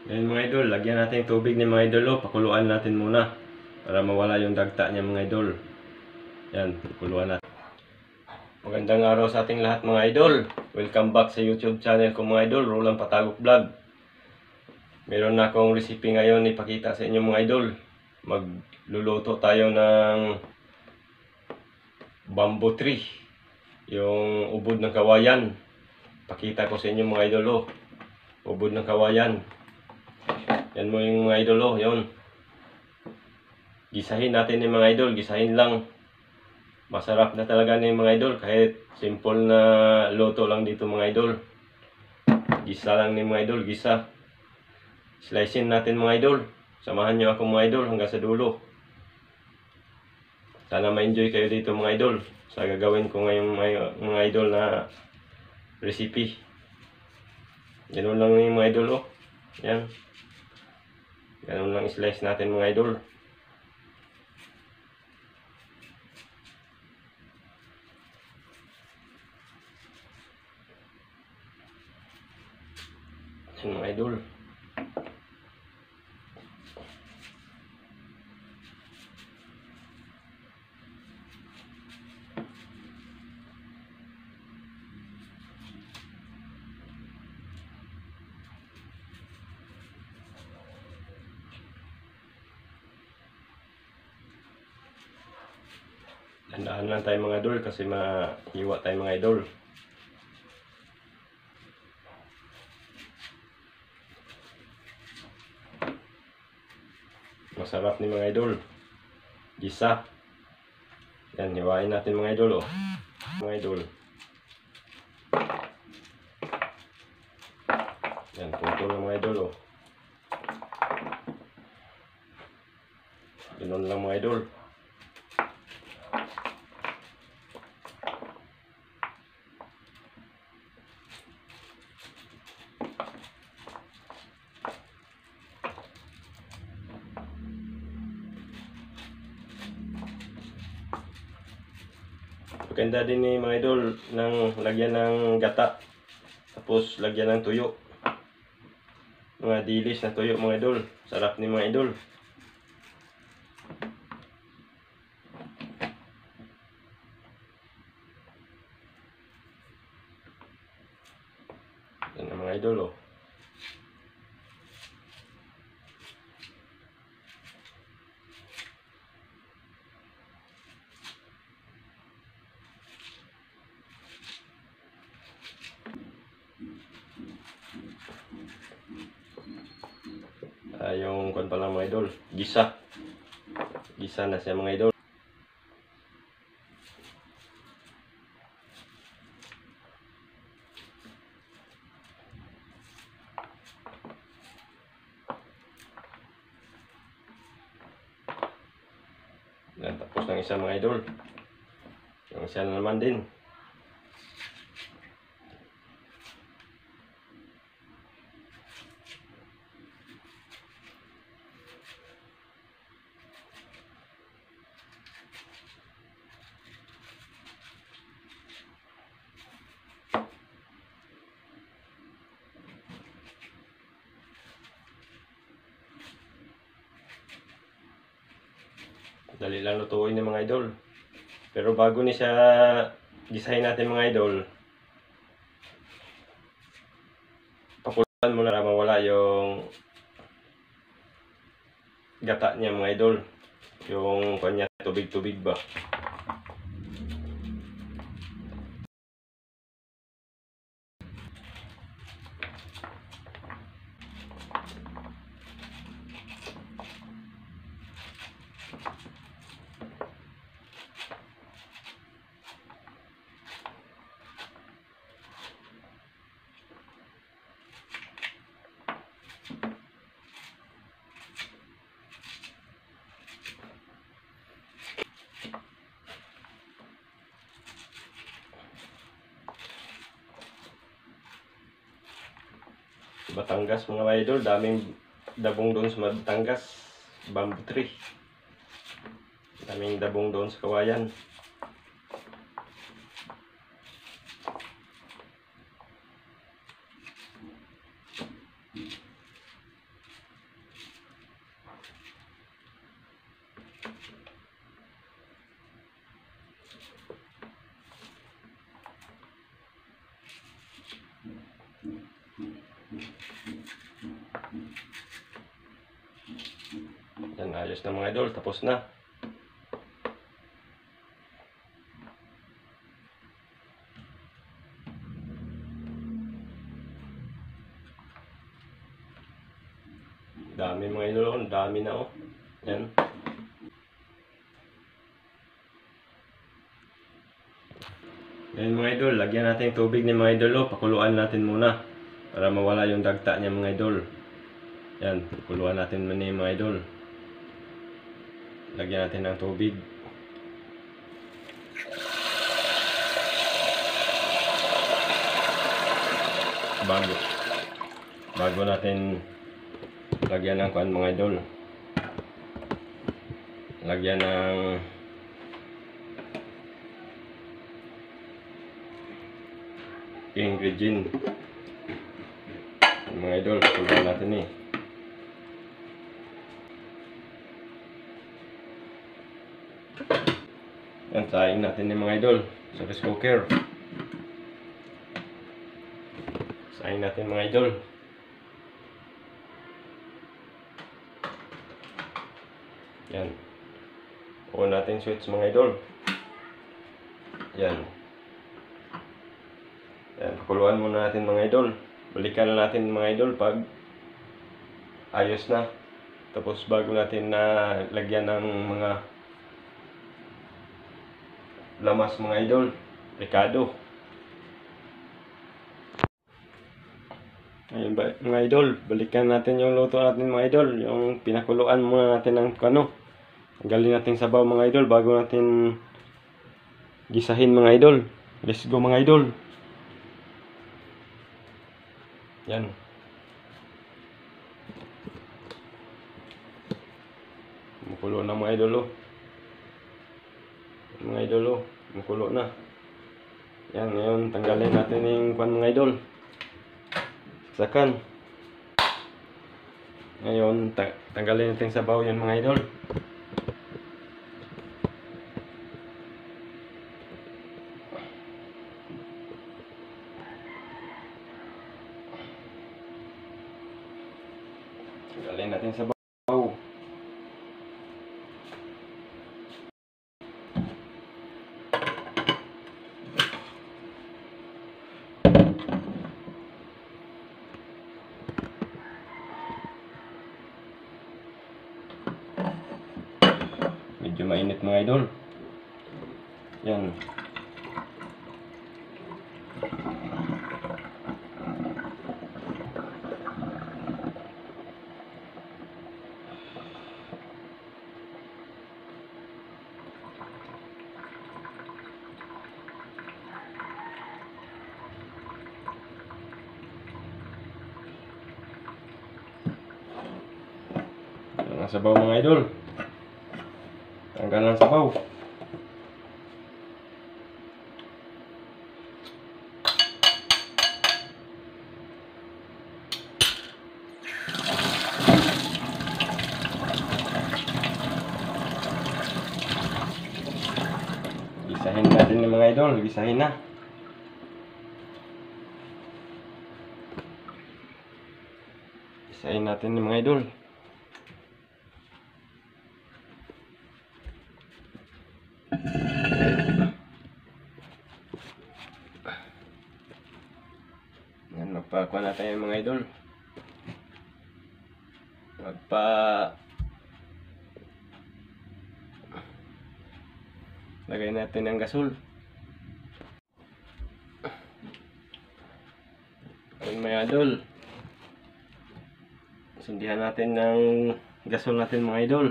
Ngayon mga idol, lagyan natin yung tubig ni mga idol. Pakuluan natin muna para mawala yung dagta niya mga idol. Yan, pakuluan natin. Magandang araw sa ating lahat mga idol. Welcome back sa YouTube channel ko mga idol, Roland Patagok Vlog. Meron na akong recipe ngayon ipakita sa inyo mga idol. Magluluto tayo ng bamboo tree. Yung ubod ng kawayan. Pakita ko sa inyo mga idol ubod ng kawayan. Yan mo yung mga idol yun. Gisahin natin yung mga idol, gisahin lang. Masarap na talaga ni mga idol kahit simple na luto lang dito mga idol. Gisa lang ni mga idol, gisa. Slicein natin mga idol. Samahan nyo ako mga idol hanggang sa dulo. Sana ma-enjoy kayo dito mga idol sa gagawin ko ngayong mga idol na recipe. Ganun lang yung mga idol Yan. Ganun lang slice natin mga idol. Yan mga idol. Tandaan lang tayo mga idol kasi mahiwa tayo mga idol. Masarap ni mga idol. Gisa. Yan, hiwain natin mga idol Mga idol. Yan, punto ng mga idol Ganun lang mga idol. Maganda din ni mga idol ng lagyan ng gata. Tapos lagyan ng tuyo. Mga dilis na tuyo mga idol. Sarap ni mga idol. Yan ang mga idol yung kwan pa lang mga idol. Gisa. Gisa na siya mga idol. Yan, tapos ng isa mga idol. Yung isa na naman din. Dali lang lutuin ng mga idol. Pero bago ni siya gisahin natin mga idol, pakuluan muna para mawala yung gata niya mga idol. Yung kanya tubig-tubig ba. Batangas mga idol, daming dabong doon sa Batangas, bamboo tree. Daming dabong doon sa kawayan. Ayos na mga idol, tapos na. Dami mga idol, ang dami na oh. Yan. Yan mga idol, lagyan natin yung tubig ni mga idol oh. Pakuluan natin muna para mawala yung dagta niya mga idol. Yan, pakuluan natin muna yung mga idol. Lagyan natin ng tubig. Bago natin lagyan ng kuan mga idol. Lagyan ng ingredient. Mga idol, pakuluan natin eh. Yan, saing natin ni mga idol sa rice cooker. Saing natin mga idol. Yan. On natin switch mga idol. Yan. Yan, pakuluan muna natin mga idol. Balikan na natin mga idol pag ayos na. Tapos bago natin na lagyan ng mga lamas mga idol, rekado. Ayun ba, mga idol, balikan natin yung luto natin mga idol. Yung pinakuluan muna natin ng kano. Tanggalin natin sabaw mga idol bago natin gisahin mga idol. Let's go mga idol. Yan. Mukulo na mga idol oh. Mga idol oh, mukulo na. Yan, ngayon tanggalin natin yung kwan mga idol. Saksakan. Ngayon tanggalin natin sabaw yan mga idol. Tanggalin natin sabaw. Medyo mainit mga idol. Yan. Yan ang sabaw mga idol. Tanggal ng sabaw. Gisahin natin ng mga idol. Gisahin na. Gisahin natin ng mga idol. Yan, magpakuha na tayo mga idol. Lagay natin ang gasol. Ayun mga idol. Sindihan natin ng gasol natin mga idol.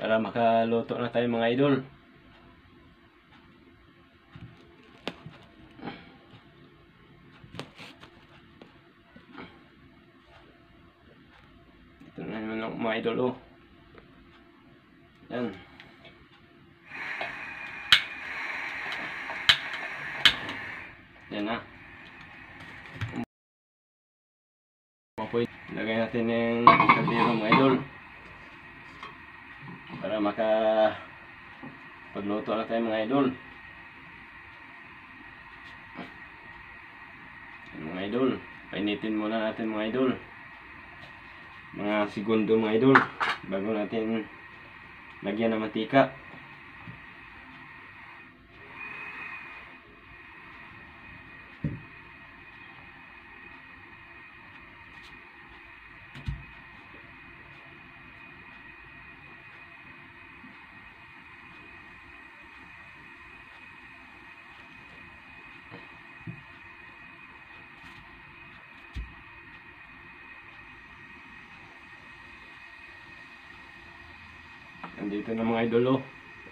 Para makaluto na tayo mga idol. Ito na naman mga idol oh. Yan. Yan na. Lagay natin yung kaldero mga idol. Para pagluto na tayo mga idol. Mga idol, painitin muna natin mga idol. Mga segundo mga idol. bago natin lagyan ng mantika. Andito na mga idol, oh,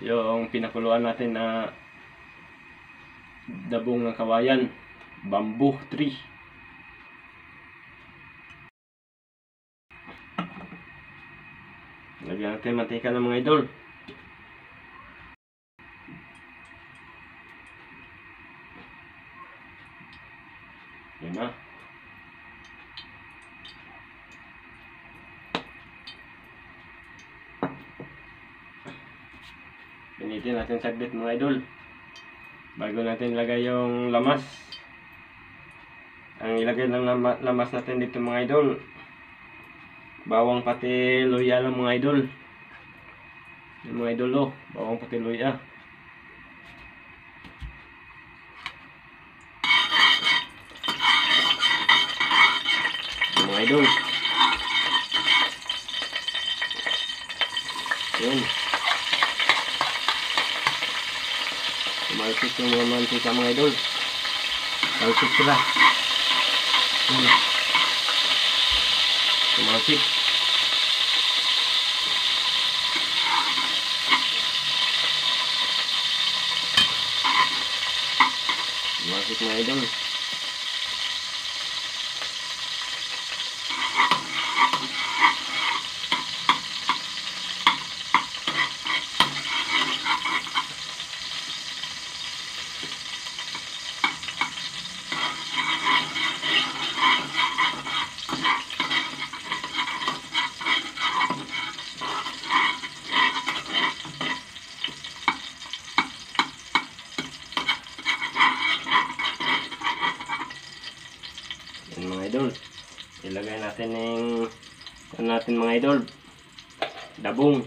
yung pinakuluan natin na dabong ng kawayan, bamboo tree. Lagyan natin mantika ng mga idol. Yan na. Pinitin natin saglit mga idol bago natin ilagay yung lamas. Ang ilagay ng lamas natin dito mga idol, bawang pati luya lang mga idol. Yung mga idol, oh, bawang pati luya. Yung mga idol. Yun. Tumalsik yung mga mantika mga idol. Tumalsik sila. Tumalsik. Tumalsik mga idol. Yan mga idol, ilagay natin yung mga idol, dabong.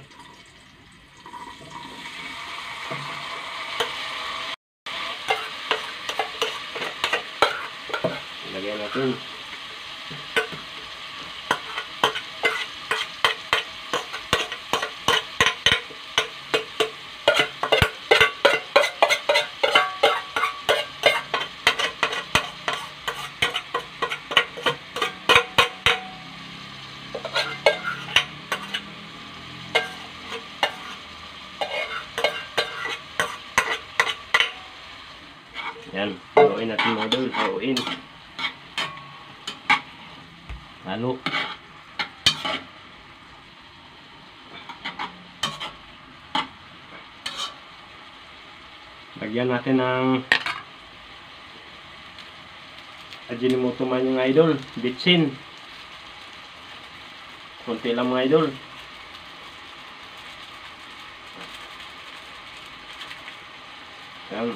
Ilagay natin. Yan, haluin natin mga idol, haluin. Halo. Lagyan natin ng Ajinomoto man yung idol, bitsin. Konti lang mga idol. Yan.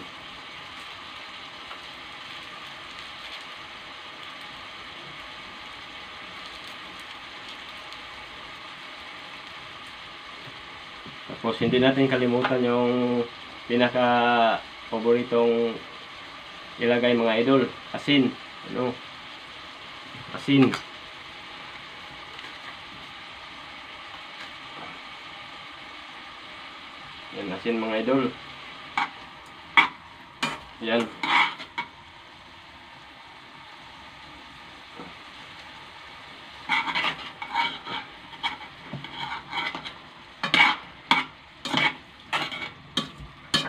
Tapos hindi natin kalimutan yung pinaka paboritong ilagay mga idol, asin. Ano? Asin. Yan, asin mga idol. Yan.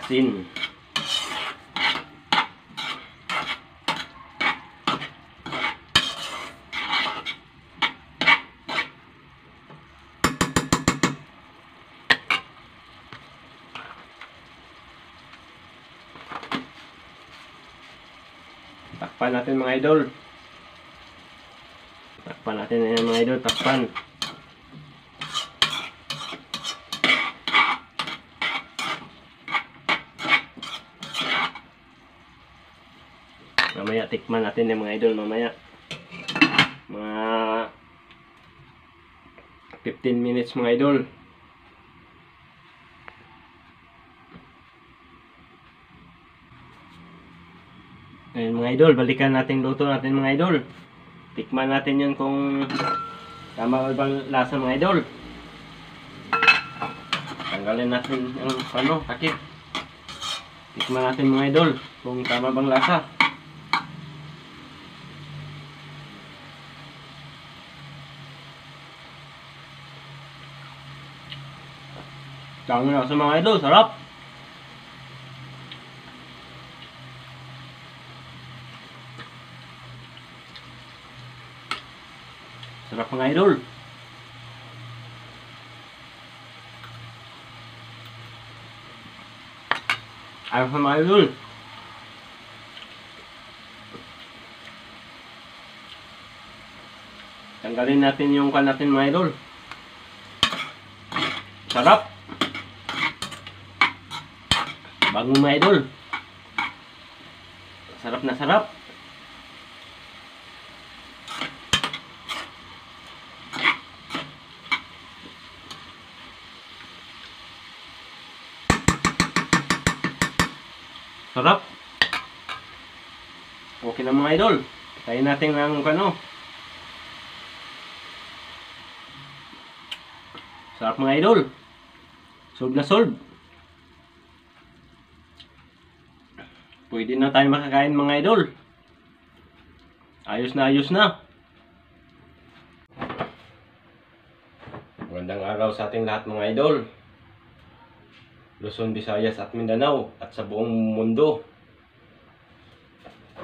Asin. Takpan natin mga idol. Takpan natin mga idol, takpan. Mamaya tikman natin yung mga idol mamaya. Mga 15 minutes mga idol. Ayun mga idol, balikan natin luto natin mga idol. Tikman natin yun kung tama ba bang lasa mga idol. Tanggalin natin yung takip. Tikman natin mga idol kung tama bang lasa. Tama na sa mga idol, sarap. Sarap mga idol. Ayaw sa mga idol. Tanggalin natin yung kan natin mga idol. Sarap. Bagong mga idol. Sarap na sarap. Sarap. Okay na mga idol. Tayo natin ng Sarap mga idol. Solve na solve. Pwede na tayo makakain mga idol. Ayos na ayos na. Magandang araw sa ating lahat mga idol. Luzon, Visayas at Mindanao at sa buong mundo.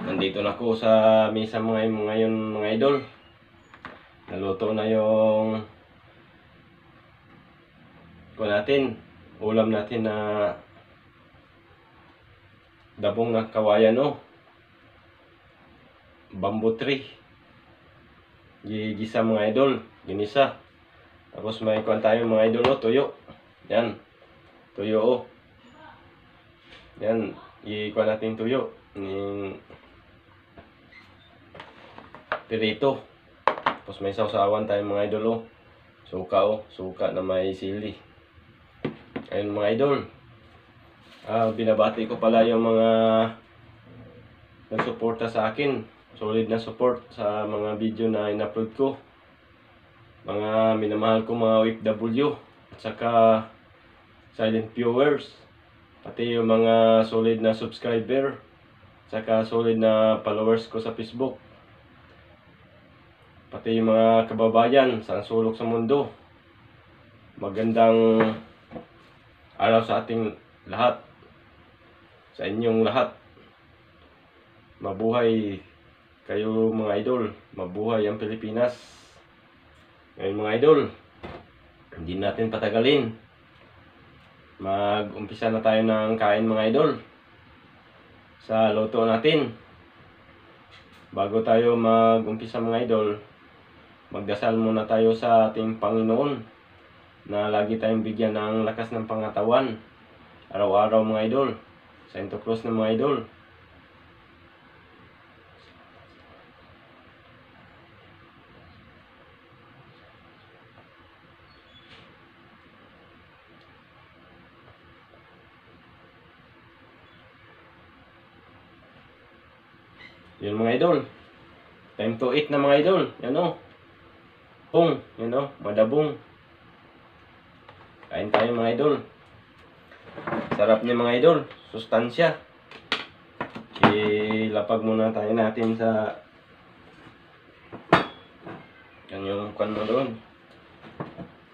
Nandito na ako sa mesa ngayon mga idol. Naluto na yung ulam natin na dabong na kawayan bamboo tree. Gigisa mga idol, ginisa. Tapos may tayo mga idol tuyo. Yan. Tuyo Yan, ikuha natin tuyo. Pirito. Tapos may sausawan tayo mga idol Suka na may sili. Ayun mga idol. Binabati ko pala yung mga nagsuporta sa akin. Solid na support sa mga video na in-upload ko. Mga minamahal ko mga OFW. At saka silent viewers, pati yung mga solid na subscriber, saka solid na followers ko sa Facebook, pati yung mga kababayan sa sulok sa mundo. Magandang araw sa ating lahat, sa inyong lahat. Mabuhay kayo mga idol, mabuhay ang Pilipinas. Ngayon mga idol, hindi natin patagalin. Mag-umpisa na tayo ng kain mga idol sa luto natin. Bago tayo mag-umpisa mga idol, magdasal muna tayo sa ating Panginoon na lagi tayong bigyan ng lakas ng pangatawan araw-araw mga idol. Santo Cruz na mga idol. Yun mga idol. Time to eat na mga idol. Yan Bung. Madabong. Kain tayo mga idol. Sarap niya mga idol. Sustansya. Ilapag muna tayo natin sa yan yung mo doon.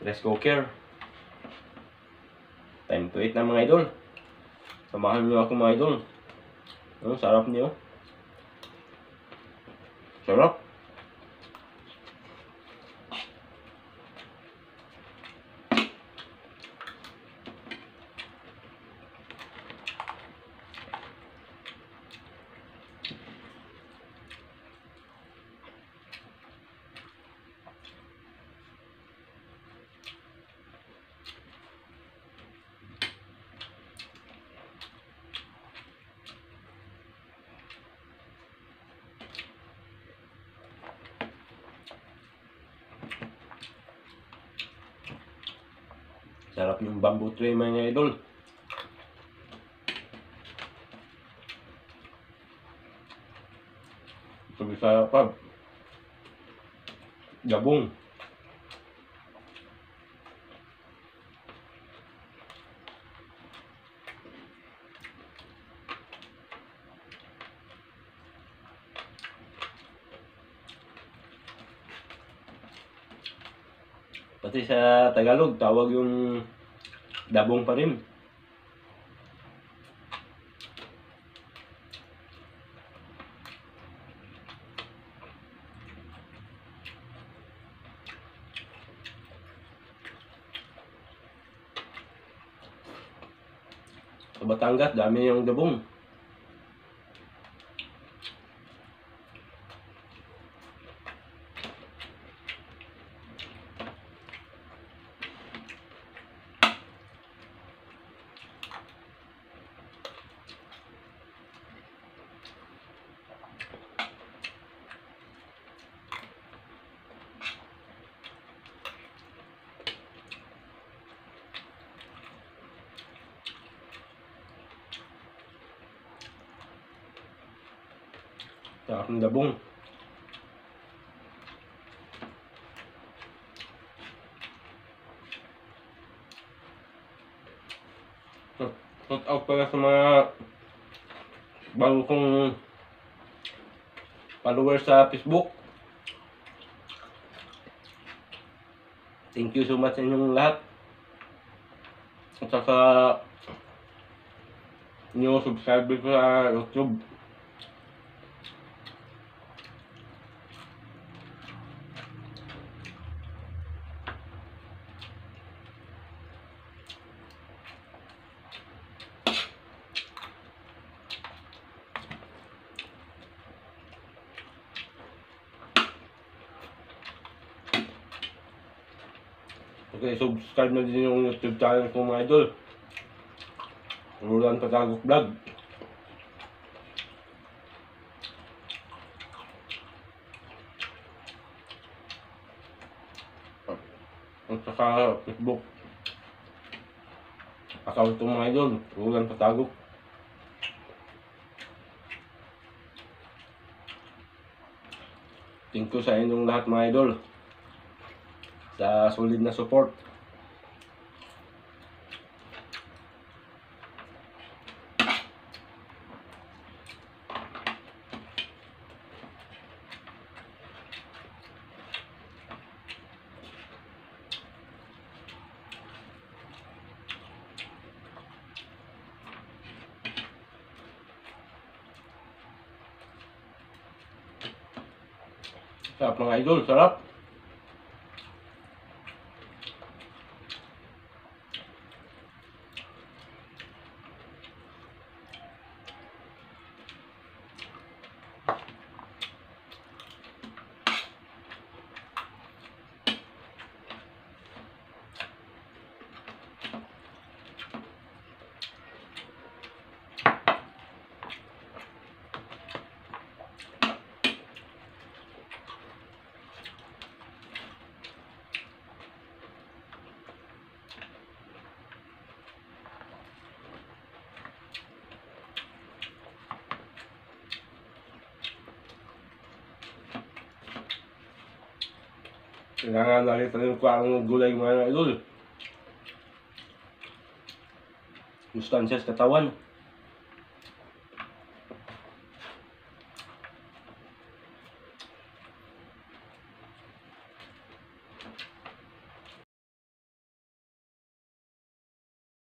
Rice cooker. Time to eat na mga idol. Samahan niyo ako mga idol. Sarap niyo. Sarap. Sarap yung bamboo tray mga idol. Ito bisa pa. Gabong. Pati sa Tagalog, tawag yung dabong pa rin. Sa Batangas, dami yung dabong. Sarap ng dabong. Shout out pala sa mga bago kong followers sa Facebook. Thank you so much sa inyong lahat. At saka new subscriber ko sa YouTube. Okay, subscribe na din yung YouTube channel ko mga idol. Roland Patagok Vlog. At saka Facebook account ko mga idol, Roland Patagok. Thank you sa inyong lahat mga idol sa solid na support. Sarap mga idol, sarap. Kailangan nakita ko ang gulay mga idol. Sustansya sa katawan.